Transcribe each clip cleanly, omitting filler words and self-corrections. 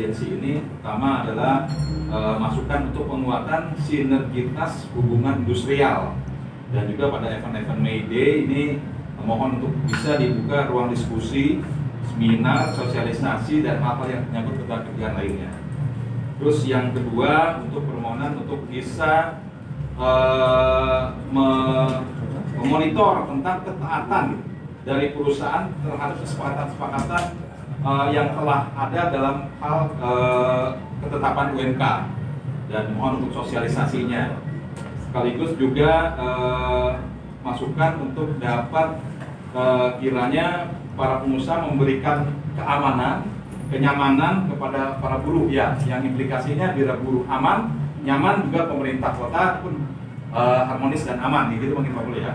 audiensi ini pertama adalah masukan untuk penguatan sinergitas hubungan industrial, dan juga pada event-event May Day ini mohon untuk bisa dibuka ruang diskusi, seminar, sosialisasi, dan hal-hal yang menyangkut kegiatan lainnya. Terus yang kedua, untuk permohonan untuk bisa memonitor tentang ketaatan dari perusahaan terhadap kesepakatan-kesepakatan yang telah ada dalam hal ketetapan UMK, dan mohon untuk sosialisasinya. Sekaligus juga masukan untuk dapat kiranya para pengusaha memberikan keamanan, kenyamanan kepada para buruh ya, yang implikasinya biar buruh aman, nyaman, juga pemerintah kota pun harmonis dan aman, gitu mungkin Pak Bulu ya.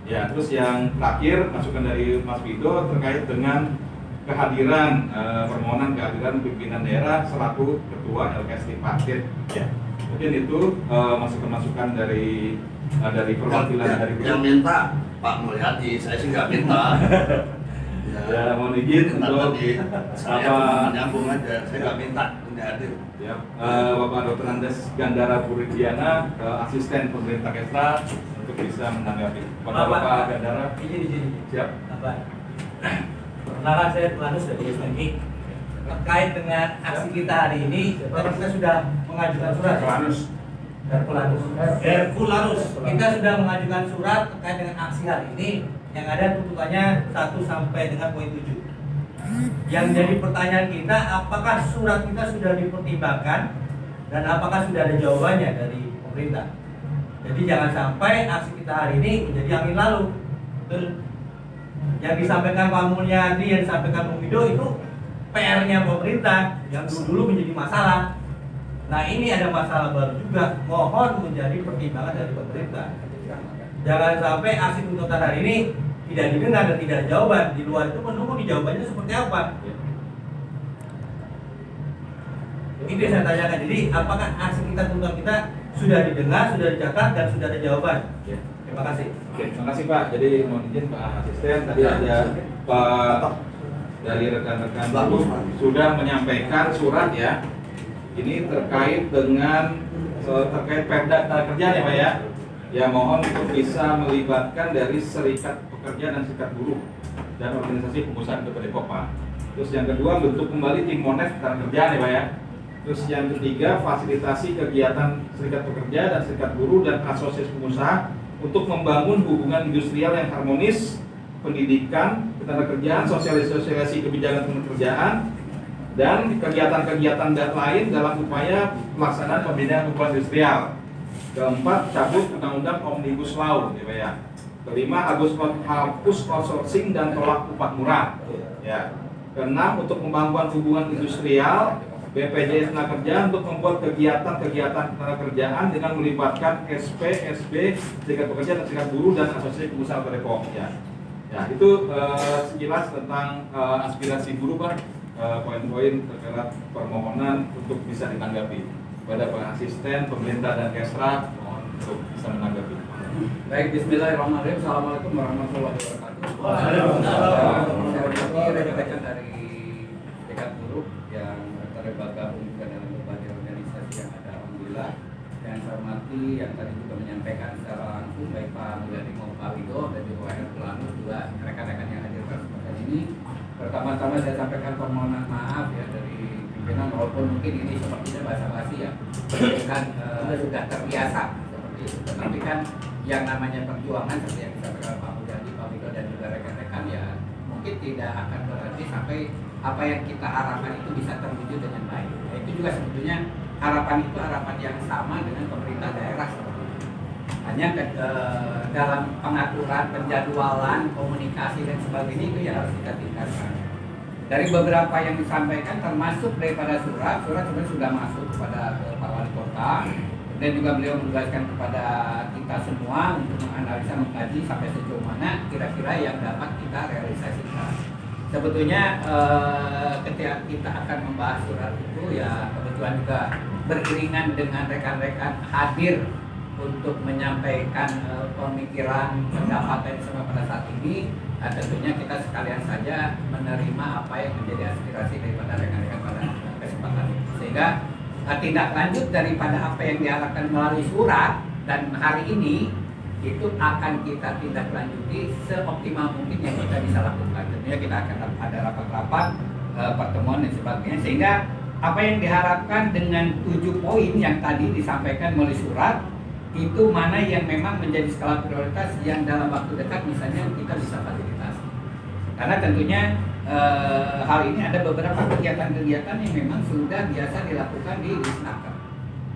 Ya, terus yang terakhir masukan dari Mas Vido terkait dengan kehadiran permohonan kehadiran pimpinan daerah selaku ketua LKSD Partit. Ya, mungkin itu masukan-masukan dari perwakilan dari yang minta Pak Mulyadi, saya sih nggak minta. Ya, mohon izin untuk saya menyambung aja, saya nggak minta ini hadir. Ya, Bapak Dr. Andes Gandara Puridiana, asisten pemerintah Kesra, untuk bisa menanggapi. Bapak Gandara, izin. siap. Perkenalkan, saya Tuhanus dari SMI. Terkait dengan aksi kita hari ini, kita sudah mengajukan surat. Herculanus. Kita sudah mengajukan surat terkait dengan aksi hari ini yang ada tuntutannya 1 sampai dengan poin 7. Yang jadi pertanyaan kita, apakah surat kita sudah dipertimbangkan dan apakah sudah ada jawabannya dari pemerintah? Jadi jangan sampai aksi kita hari ini menjadi angin lalu. Betul. Yang disampaikan Pak Mulyadi, yang disampaikan Bung Wido itu PR-nya pemerintah yang dulu menjadi masalah. Nah, ini ada masalah baru juga, mohon menjadi pertimbangan dari pemerintah. Jangan sampai aksi tuntutan hari ini tidak didengar dan tidak ada jawaban. Di luar itu menunggu di jawabannya seperti apa. Itu yang saya tanyakan. Jadi apakah aksi kita, tuntutan kita sudah didengar, sudah dicatat, dan sudah ada jawaban? Terima kasih. Oke, terima kasih Pak. Jadi mohon izin Pak Asisten, tadi ada Pak dari rekan-rekan sudah menyampaikan surat ya. Ini terkait dengan Perda Tenaga Kerja ya Pak ya. Ya, mohon untuk bisa melibatkan dari serikat pekerja dan serikat buruh dan organisasi pengusaha Kota Depok Pak. Terus yang kedua, bentuk kembali tim Monef Tenaga Kerja ya Pak ya. Terus yang ketiga, fasilitasi kegiatan serikat pekerja dan serikat buruh dan asosiasi pengusaha untuk membangun hubungan industrial yang harmonis, pendidikan, ketenagakerjaan, sosialisasi kebijakan pekerjaan, dan kegiatan-kegiatan lain dalam upaya pelaksanaan pembinaan hubungan industrial. Keempat, cabut undang-undang Omnibus Law, ya. Kelima, hapus outsourcing dan tolak upah murah. Ya. Keenam, untuk membangun hubungan industrial, BPJS Tenaga untuk membuat kegiatan-kegiatan ketenagakerjaan dengan melibatkan SP, SB, serikat pekerja dan serikat buruh dan asosiasi pengusaha Kota Depok. Ya. Ya, itu sekilas tentang aspirasi buruh Pak. Poin-poin terkait permohonan untuk bisa ditanggapi. Pada Pak Asisten, pemerintah dan Kesra, mohon untuk bisa menanggapi. Baik, bismillahirrahmanirrahim. Assalamualaikum warahmatullahi wabarakatuh. Saya hormati rekan-rekan dari serikat buruh yang tergabung juga dalam berbagai organisasi yang ada, alhamdulillah. Dan saya hormati yang tadi juga menyampaikan secara langsung baik Pak Mulyadi maupun Pak Wido dan juga Herculanus, juga rekan-rekan yang hadir pada kesempatan ini. Pertama-tama saya sampaikan permohonan maaf ya dari pimpinan, walaupun mungkin ini sepertinya basa-basi ya, kan sudah terbiasa seperti itu. Tetapi kan yang namanya perjuangan seperti yang disampaikan Pak Mulyadi, Pak Wido dan juga rekan-rekan ya, mungkin tidak akan berarti sampai apa yang kita harapkan itu bisa terwujud dengan baik. Ya, itu juga sebetulnya harapan itu harapan yang sama dengan pemerintah daerah seperti itu. Hanya dalam pengaturan, penjadwalan, komunikasi dan sebagainya itu yang harus kita tingkatkan. Dari beberapa yang disampaikan termasuk daripada surat sebenarnya sudah masuk kepada Pak Wali Kota, dan juga beliau menugaskan kepada kita semua untuk menganalisa, mengkaji sampai sejauh mana kira-kira yang dapat kita realisasikan. Sebetulnya ketika kita akan membahas surat itu ya kebetulan juga beriringan dengan rekan-rekan hadir untuk menyampaikan pemikiran, pendapat dan semua pada saat ini. Tentunya kita sekalian saja menerima apa yang menjadi aspirasi daripada rekan-rekan pada kesempatan ini. Sehingga tindak lanjut daripada apa yang diharapkan melalui surat dan hari ini itu akan kita tindak lanjuti seoptimal mungkin yang kita bisa lakukan. Tentunya kita akan ada rapat-rapat, pertemuan dan sebagainya, sehingga apa yang diharapkan dengan 7 poin yang tadi disampaikan melalui surat itu mana yang memang menjadi skala prioritas yang dalam waktu dekat misalnya kita bisa fasilitasi. Karena tentunya hal ini ada beberapa kegiatan-kegiatan yang memang sudah biasa dilakukan di Disnaker,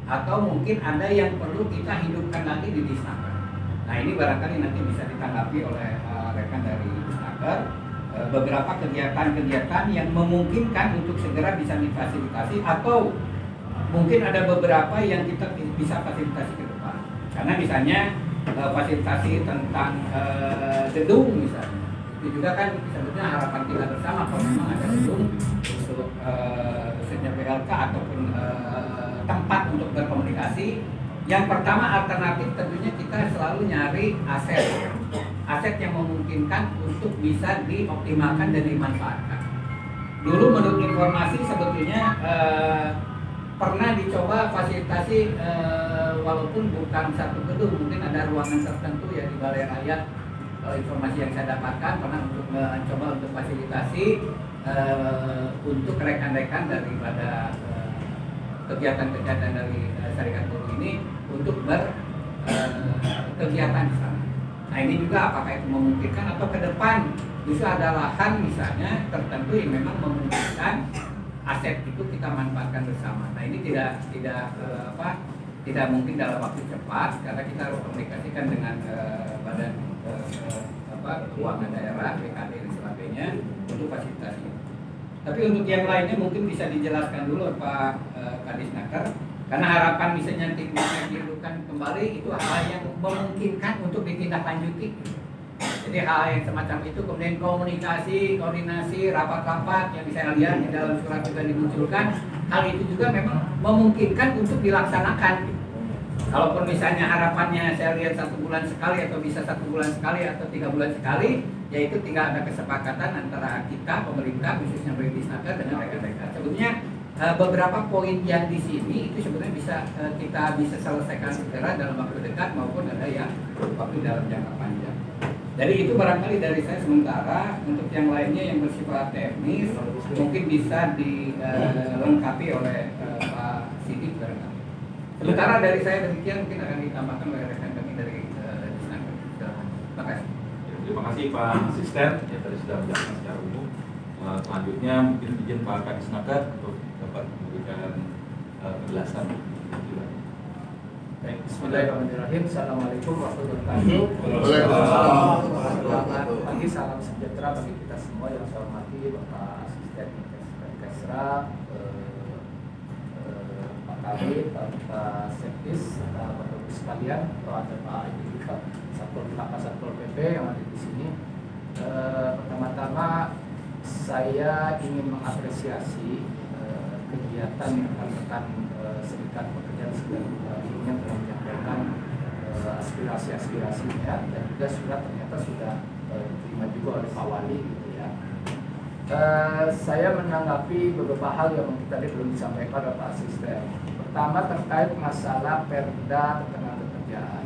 atau mungkin ada yang perlu kita hidupkan lagi di Disnaker. Nah ini barangkali nanti bisa ditanggapi oleh rekan dari Disnaker, beberapa kegiatan-kegiatan yang memungkinkan untuk segera bisa difasilitasi, atau mungkin ada beberapa yang kita bisa fasilitasi ke depan. Karena misalnya fasilitasi tentang gedung misalnya, itu juga kan sebetulnya harapan kita bersama kalau memang ada gedung untuk khususnya PLK ataupun tempat untuk berkomunikasi. Yang pertama alternatif tentunya kita selalu nyari aset yang memungkinkan untuk bisa dioptimalkan dan dimanfaatkan. Dulu menurut informasi sebetulnya pernah dicoba fasilitasi walaupun bukan satu gedung, mungkin ada ruangan tertentu ya di Balai Rakyat. Informasi yang saya dapatkan pernah untuk mencoba untuk fasilitasi untuk rekan-rekan daripada kegiatan-kegiatan dari Serikat Buruh ini untuk berkegiatan di sana. Nah ini juga apakah itu memungkinkan atau ke depan bisa ada lahan misalnya tertentu yang memang memungkinkan aset itu kita manfaatkan bersama. Nah ini tidak mungkin dalam waktu cepat karena kita harus komunikasikan dengan badan keuangan daerah, BKD dan sebagainya untuk fasilitasi. Tapi untuk yang lainnya mungkin bisa dijelaskan dulu Pak Kadisnaker, karena harapan bisa nanti bisa dihidupkan kembali itu hal yang memungkinkan untuk ditindaklanjuti. Jadi hal yang semacam itu kemudian komunikasi, koordinasi, rapat-rapat yang saya lihat di dalam surat juga dimunculkan, hal itu juga memang memungkinkan untuk dilaksanakan. Kalaupun misalnya harapannya saya lihat 1 bulan sekali atau bisa 1 bulan sekali atau 3 bulan sekali, yaitu tinggal ada kesepakatan antara kita pemerintah khususnya Disnaker dengan rekan-rekan. Sebetulnya beberapa poin yang di sini itu sebenarnya bisa kita bisa selesaikan segera dalam waktu dekat maupun ada yang waktu dalam jangka panjang. Jadi itu barangkali dari saya sementara. Untuk yang lainnya yang bersifat teknis mungkin bisa dilengkapi oleh Pak Sidik barangkali. Sementara dari saya demikian, mungkin akan ditambahkan oleh rekan kami dari Disnaker. Terima kasih. Terima kasih Pak Asisten yang tadi sudah menjelaskan secara umum. Selanjutnya mungkin izin Pak Kadisnaker untuk dapat memberikan penjelasan. Baik, bismillahirrahmanirrahim. Assalamualaikum warahmatullahi wabarakatuh. Waalaikumsalam. Selamat pagi, salam sejahtera bagi kita semua yang saya hormati Bapak Asisten Kesra, Pak Kabit, Pak Sekdis, Bapak Ibu sekalian, atau ada Pak Ibu Satpol PP yang ada di sini. Pertama-tama saya ingin mengapresiasi kegiatan rekan-rekan Serikat Pekerja Serikat Buruh yang telah menyampaikan aspirasi-aspirasinya, dan juga surat ternyata sudah diterima juga oleh Pak Wali gitu ya. Saya menanggapi beberapa hal yang mungkin tadi belum disampaikan oleh Pak Asisten. Pertama terkait masalah Perda Ketenagakerjaan.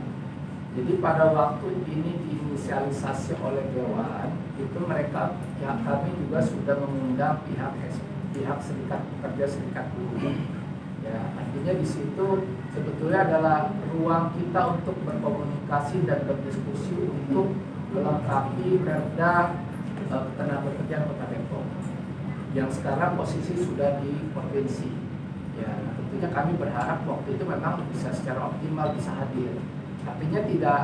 Jadi pada waktu ini diinisialisasi oleh Dewan, itu mereka pihak kami juga sudah mengundang pihak Serikat Pekerja Serikat Buruh. Ya, artinya di situ sebetulnya adalah ruang kita untuk berkomunikasi dan berdiskusi untuk melengkapi Perda Ketenagakerjaan Kota Depok yang sekarang posisi sudah di provinsi. Ya, tentunya kami berharap waktu itu memang bisa secara optimal bisa hadir. Artinya tidak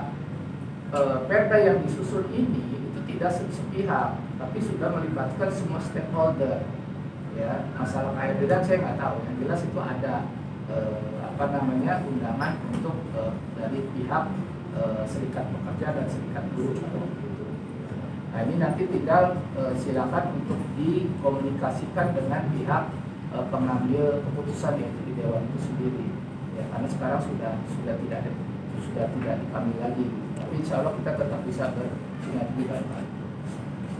Perda yang disusun ini itu tidak sepihak, tapi sudah melibatkan semua stakeholder. Ya, masalah KRD dan saya nggak tahu. Yang jelas itu ada undangan untuk dari pihak Serikat Pekerja dan Serikat Buruh atau gitu. Nah ini nanti tinggal silakan untuk dikomunikasikan dengan pihak pengambil keputusan yaitu di Dewan itu sendiri. Ya, karena sekarang sudah tidak dipanggil lagi. Tapi insya Allah kita tetap bisa bersinergi baik-baik.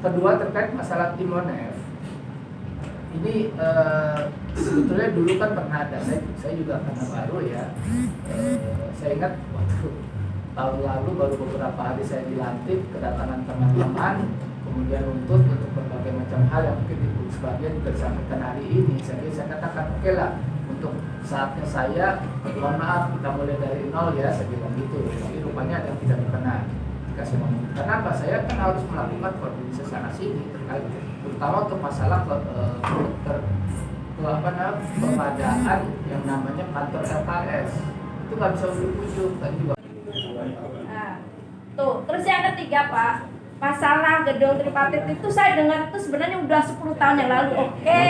Kedua terkait masalah Timonef. ini sebetulnya dulu kan pernah ada, saya juga karena baru ya. Saya ingat waktu tahun lalu baru beberapa hari saya dilantik, kedatangan teman-teman, kemudian untuk berbagai macam hal yang mungkin sebagian juga disampaikan hari ini. Saya katakan oke lah, untuk saatnya saya, mohon maaf kita mulai dari nol ya, saya bilang gitu. Tapi rupanya ada yang tidak berkenan. Dikasih ngomong. Kenapa? Saya kan harus melakukan koordinasi sana sini terkait, terutama untuk masalah pengadaan yang namanya kantor LKS. Itu nggak bisa ujuk-ujuk tadi juga. Nah, tuh, terus yang ketiga Pak, masalah gedung tripartit itu saya dengar itu sebenarnya udah 10 tahun yang lalu, oke.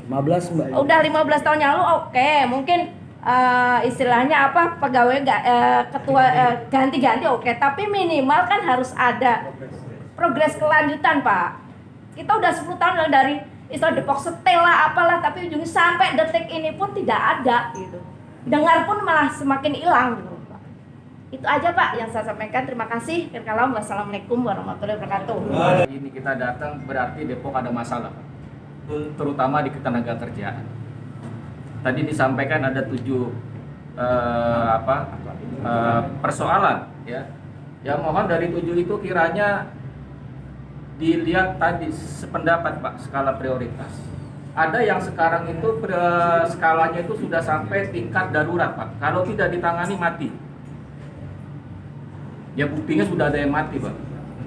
15 Mbak. Udah 15 tahun yang lalu, oke. Mungkin istilahnya apa, pegawai ketua ganti-ganti, oke. Tapi minimal kan harus ada progres kelanjutan Pak. Kita udah 10 tahun lalu dari istilah depok setel lah apalah, tapi ujungnya sampai detik ini pun tidak ada gitu. Dengar pun malah semakin hilang gitu. Itu aja Pak yang saya sampaikan. Terima kasih. Wassalamualaikum warahmatullahi wabarakatuh. Ini kita datang berarti Depok ada masalah, terutama di ketenaga kerjaan. Tadi disampaikan ada 7 persoalan ya. Ya mohon dari 7 itu kiranya dilihat tadi sependapat Pak skala prioritas. Ada yang sekarang itu skalanya itu sudah sampai tingkat darurat Pak. Kalau tidak ditangani mati. Ya buktinya sudah ada yang mati Pak.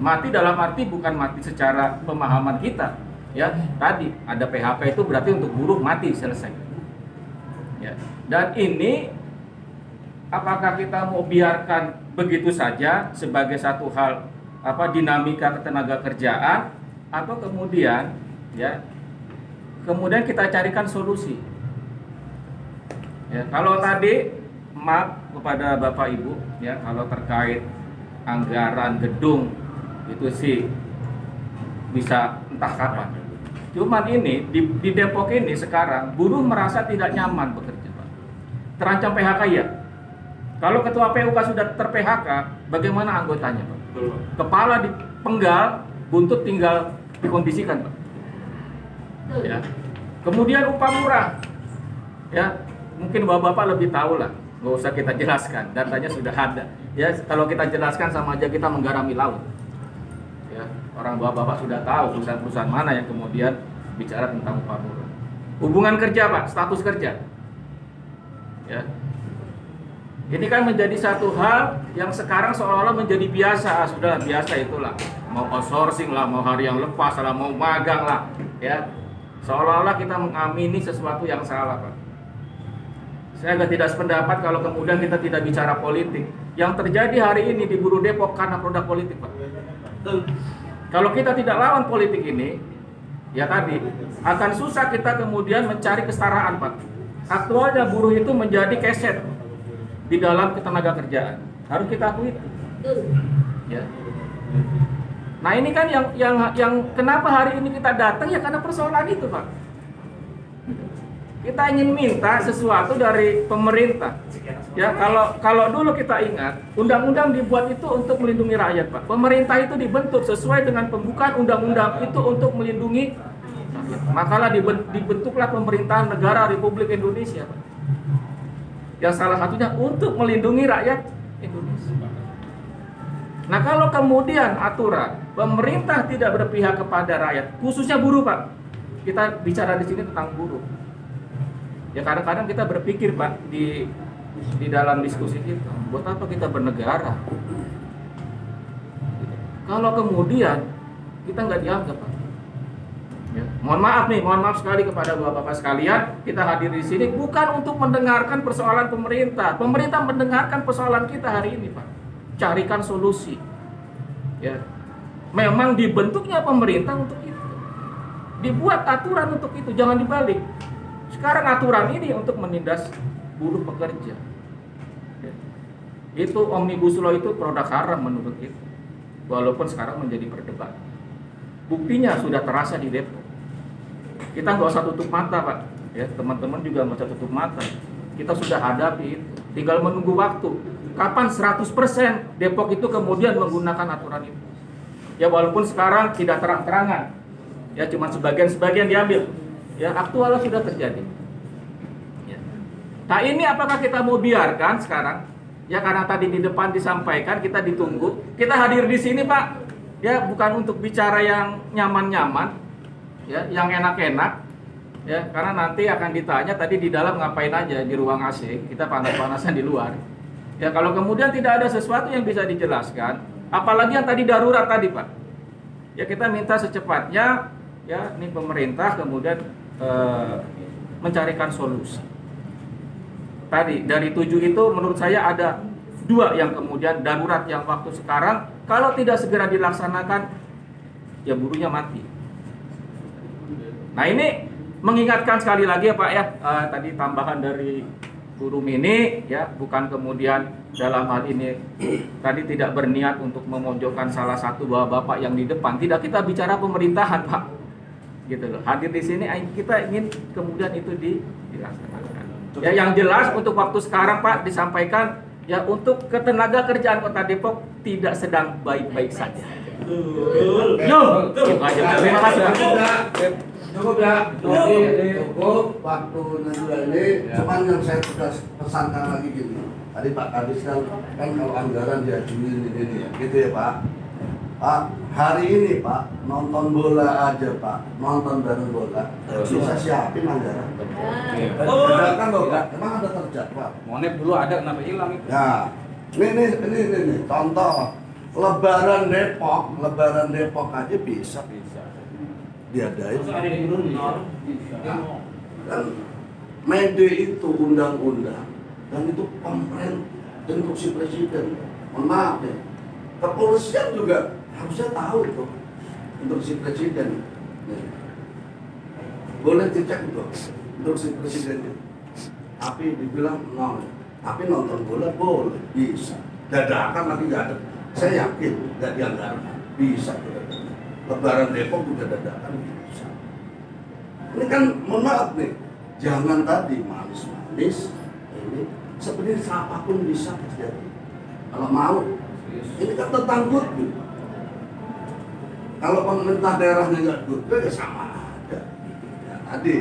Mati dalam arti bukan mati secara pemahaman kita. Ya tadi ada PHK itu berarti untuk buruh mati selesai. Ya. Dan ini apakah kita mau biarkan begitu saja sebagai satu hal dinamika ketenaga kerjaan, atau kemudian kita carikan solusi. Ya, kalau tadi maaf kepada Bapak Ibu ya, kalau terkait anggaran gedung itu sih bisa entah kapan. Cuman ini di Depok ini sekarang buruh merasa tidak nyaman bekerja Pak. Terancam PHK ya. Kalau ketua PUK sudah ter-PHK, bagaimana anggotanya Pak? Kepala dipenggal, buntut tinggal dikondisikan Pak. Ya. Kemudian upah murah. Ya, mungkin Bapak-bapak lebih tahu lah. Nggak usah kita jelaskan, datanya sudah ada. Ya, kalau kita jelaskan sama aja kita menggarami laut. Ya, orang Bapak-bapak sudah tahu perusahaan-perusahaan mana yang kemudian bicara tentang upah murah. Hubungan kerja Pak, status kerja. Ya. Ini kan menjadi satu hal yang sekarang seolah-olah menjadi biasa. Sudah biasa itulah. Mau outsourcing lah, mau hari yang lepas lah, mau magang lah, ya. Seolah-olah kita mengamini sesuatu yang salah, Pak. Saya agak tidak sependapat kalau kemudian kita tidak bicara politik. Yang terjadi hari ini di buruh Depok karena produk politik, Pak. Kalau kita tidak lawan politik ini, ya tadi akan susah kita kemudian mencari kesetaraan, Pak. Aktualnya buruh itu menjadi keset di dalam ketenaga kerjaan, harus kita akui. Ya. Nah ini kan yang kenapa hari ini kita datang ya karena persoalan itu Pak. Kita ingin minta sesuatu dari pemerintah. Ya kalau dulu kita ingat undang-undang dibuat itu untuk melindungi rakyat Pak. Pemerintah itu dibentuk sesuai dengan pembukaan undang-undang itu untuk melindungi rakyat. Makalah dibentuklah pemerintahan negara Republik Indonesia Pak. Yang salah satunya untuk melindungi rakyat Indonesia. Nah kalau kemudian aturan pemerintah tidak berpihak kepada rakyat, khususnya buruh Pak, kita bicara di sini tentang buruh. Ya kadang-kadang kita berpikir Pak di dalam diskusi kita, buat apa kita bernegara? Kalau kemudian kita nggak dianggap Pak. Ya. Mohon maaf sekali kepada bapak-bapak sekalian, kita hadir di sini bukan untuk mendengarkan persoalan pemerintah. Pemerintah mendengarkan persoalan kita hari ini, Pak. Carikan solusi. Ya. Memang dibentuknya pemerintah untuk itu. Dibuat aturan untuk itu, jangan dibalik. Sekarang aturan ini untuk menindas buruh pekerja. Ya. Itu Omnibus Law itu produk haram menurut kita. Walaupun sekarang menjadi perdebatan. Buktinya sudah terasa di Depok. Kita nggak usah tutup mata Pak, ya teman-teman juga nggak usah tutup mata. Kita sudah hadapi itu, tinggal menunggu waktu. Kapan 100% Depok itu kemudian menggunakan aturan itu? Ya walaupun sekarang tidak terang-terangan, ya cuma sebagian diambil. Ya, aktualnya sudah terjadi. Ya. Nah, ini apakah kita mau biarkan sekarang? Ya, karena tadi di depan disampaikan kita ditunggu. Kita hadir di sini, Pak. Ya, bukan untuk bicara yang nyaman-nyaman, ya, yang enak-enak. Ya, karena nanti akan ditanya tadi di dalam ngapain aja di ruang AC, kita panas-panasan di luar. Ya, kalau kemudian tidak ada sesuatu yang bisa dijelaskan, apalagi yang tadi darurat tadi, Pak. Ya, kita minta secepatnya, ya, ini pemerintah kemudian mencarikan solusi. Tadi dari 7 itu menurut saya ada 2 yang kemudian darurat yang waktu sekarang kalau tidak segera dilaksanakan ya burunya mati. Nah, ini mengingatkan sekali lagi ya Pak ya, tadi tambahan dari Guru Mini ya, bukan kemudian dalam hal ini tadi tidak berniat untuk memojokkan salah satu bapak-bapak yang di depan. Tidak, kita bicara pemerintahan Pak, gitu loh. Hadir di sini kita ingin kemudian itu dilaksanakan. Ya, yang jelas untuk waktu sekarang Pak disampaikan ya, untuk ketenaga kerjaan Kota Depok tidak sedang baik-baik saja. Yo, terima kasih. Cukup ya, cukup waktu Najwa ini. Cuman yang saya sudah pesankan lagi gini. Tadi Pak Kadis kan kalau anggaran diajuin ini ya, gitu ya Pak. Pak, hari ini Pak nonton bola aja Pak, nonton bareng bola. Bisa siapin anggaran. Kan loh, emang ada terjadwal. Monet dulu ada, kenapa hilang itu? Ya, ini contoh. Lebaran Depok aja bisa diadain. Nah, kan Mede itu undang-undang dan itu pemerintah, instruksi presiden. Mohon maaf ya, kepolisian juga harusnya tahu itu instruksi presiden. Boleh dicek itu instruksi presidennya. Tapi dibilang nol, tapi nonton bola boleh, bisa. Dadakan lagi nggak ada. Saya yakin nggak dianggarkan, bisa. Lebaran Depok juga dadakan bisa. Ini kan mohon maaf nih, jangan tadi manis-manis. Ini sebenarnya siapapun bisa terjadi. Kalau mau, ini kan tentang goodwill. Kalau pemerintah daerahnya nggak goodwill ya sama aja. Ya, tadi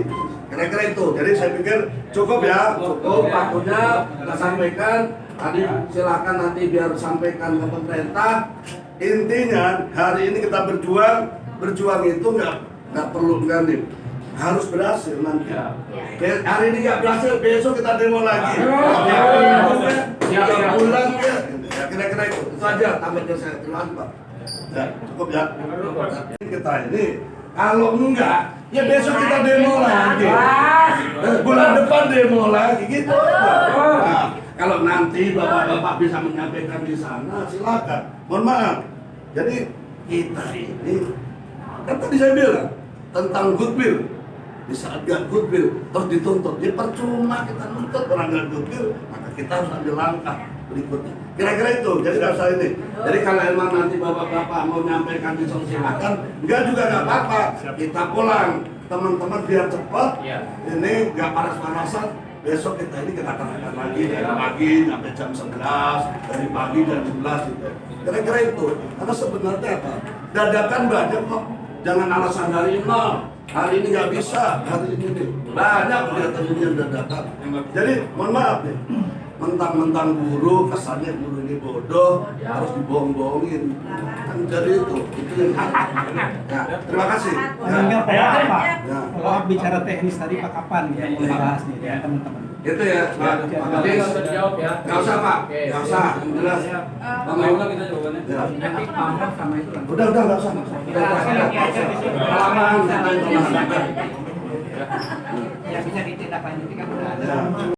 kira-kira itu. Jadi saya pikir cukup ya, cukup waktunya kita sampaikan. Tadi silakan nanti biar sampaikan ke pemerintah. Intinya hari ini kita berjuang itu nggak perlu nih, harus berhasil nanti. Hari ini nggak berhasil, besok kita demo lagi. Bulan ya, kira-kira itu aja. Tamatnya saya terima kasih Pak. Ya, cukup ya. Kita ini kalau enggak, ya besok kita demo lagi. Bulan depan demo lagi, gitu. Nah, kalau nanti bapak-bapak bisa menyampaikan di sana, silakan. Mohon maaf. Jadi kita ini, kan tadi saya bilang tentang goodwill. Di saat gak goodwill terus dituntut, ya percuma kita nuntut orang gak goodwill, maka kita harus ambil langkah berikutnya. Kira-kira itu. Jadi saya ini. Jadi kalau emang nanti bapak-bapak mau menyampaikan silakan, enggak juga nggak apa-apa. Kita pulang, teman-teman biar cepat. Ini nggak panas-panasan. Besok kita ini kita akan lagi dari pagi sampai jam 11, dari pagi jam 11 gitu. Kira-kira itu. Karena sebenarnya apa? Dadakan banyak kok. Jangan alasan hari ini, hari ini nggak bisa, hari ini nih. Banyak kegiatan ini yang dadakan. Jadi mohon maaf nih, mentang-mentang guru, kesannya guru ini bodoh, harus dibohong-bohongin. Kan jadi itu yang ya, terima kasih. Sehingga Pak, Ya. kalau bicara teknis tadi Pak kapan kita mulai bahas nih dengan teman-teman? Gitu ya, Pak. Nanti nggak usah dijawab ya. Nggak usah Pak, nggak usah. Yang jelas. Lama ulang kita jawabannya. Ya. Nanti pamor sama itu lah. Udah nggak usah. Halaman kita itu. Ya bisa ditindaklanjuti kan udah ada. Ya.